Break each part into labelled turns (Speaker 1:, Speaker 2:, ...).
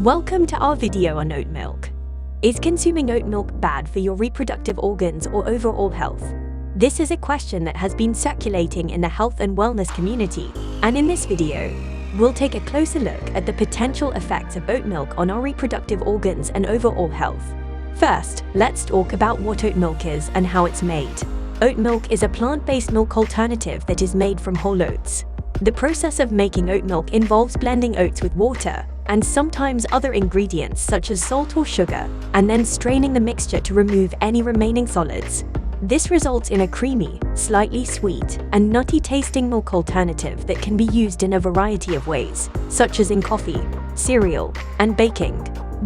Speaker 1: Welcome to our video on oat milk. Is consuming oat milk bad for your reproductive organs or overall health? This is a question that has been circulating in the health and wellness community, and in this video, we'll take a closer look at the potential effects of oat milk on our reproductive organs and overall health. First, let's talk about what oat milk is and how it's made. Oat milk is a plant-based milk alternative that is made from whole oats. The process of making oat milk involves blending oats with water and sometimes other ingredients such as salt or sugar, and then straining the mixture to remove any remaining solids. This results in a creamy, slightly sweet, and nutty-tasting milk alternative that can be used in a variety of ways, such as in coffee, cereal, and baking.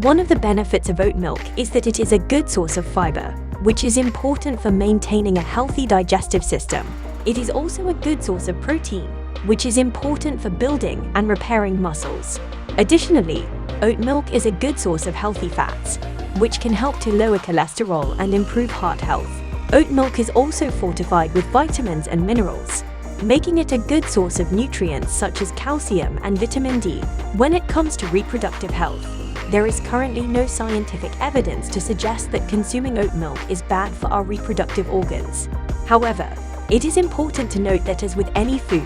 Speaker 1: One of the benefits of oat milk is that it is a good source of fiber, which is important for maintaining a healthy digestive system. It is also a good source of protein, which is important for building and repairing muscles. Additionally, oat milk is a good source of healthy fats, which can help to lower cholesterol and improve heart health. Oat milk is also fortified with vitamins and minerals, making it a good source of nutrients such as calcium and vitamin D. When it comes to reproductive health, there is currently no scientific evidence to suggest that consuming oat milk is bad for our reproductive organs. However, it is important to note that as with any food,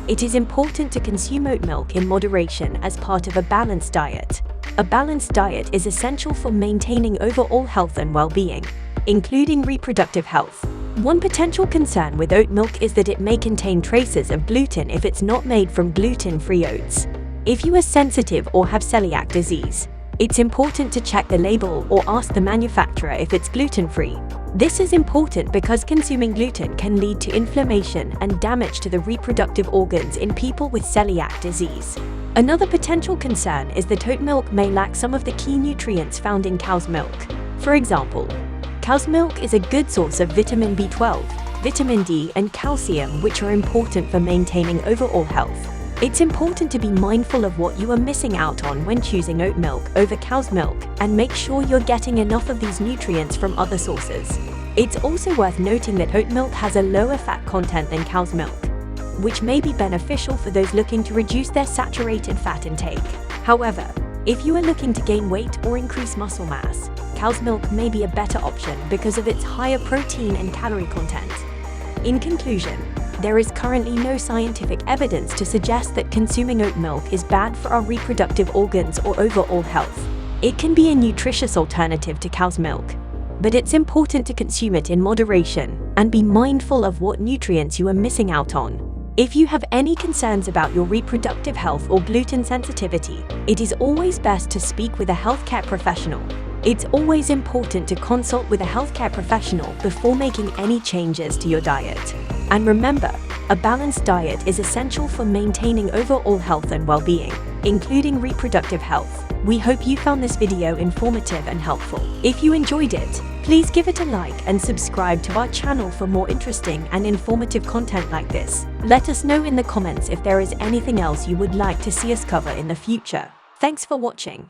Speaker 1: it is important to consume oat milk in moderation as part of a balanced diet. A balanced diet is essential for maintaining overall health and well-being, including reproductive health. One potential concern with oat milk is that it may contain traces of gluten if it's not made from gluten-free oats. If you are sensitive or have celiac disease, it's important to check the label or ask the manufacturer if it's gluten-free. This is important because consuming gluten can lead to inflammation and damage to the reproductive organs in people with celiac disease. Another potential concern is that oat milk may lack some of the key nutrients found in cow's milk. For example, cow's milk is a good source of vitamin B12, vitamin D, and calcium, which are important for maintaining overall health. It's important to be mindful of what you are missing out on when choosing oat milk over cow's milk, and make sure you're getting enough of these nutrients from other sources. It's also worth noting that oat milk has a lower fat content than cow's milk, which may be beneficial for those looking to reduce their saturated fat intake. However, if you are looking to gain weight or increase muscle mass, cow's milk may be a better option because of its higher protein and calorie content. In conclusion, there is currently no scientific evidence to suggest that consuming oat milk is bad for our reproductive organs or overall health. It can be a nutritious alternative to cow's milk, but it's important to consume it in moderation and be mindful of what nutrients you are missing out on. If you have any concerns about your reproductive health or gluten sensitivity, it is always best to speak with a healthcare professional. It's always important to consult with a healthcare professional before making any changes to your diet. And remember, a balanced diet is essential for maintaining overall health and well-being, including reproductive health. We hope you found this video informative and helpful. If you enjoyed it, please give it a like and subscribe to our channel for more interesting and informative content like this. Let us know in the comments if there is anything else you would like to see us cover in the future. Thanks for watching.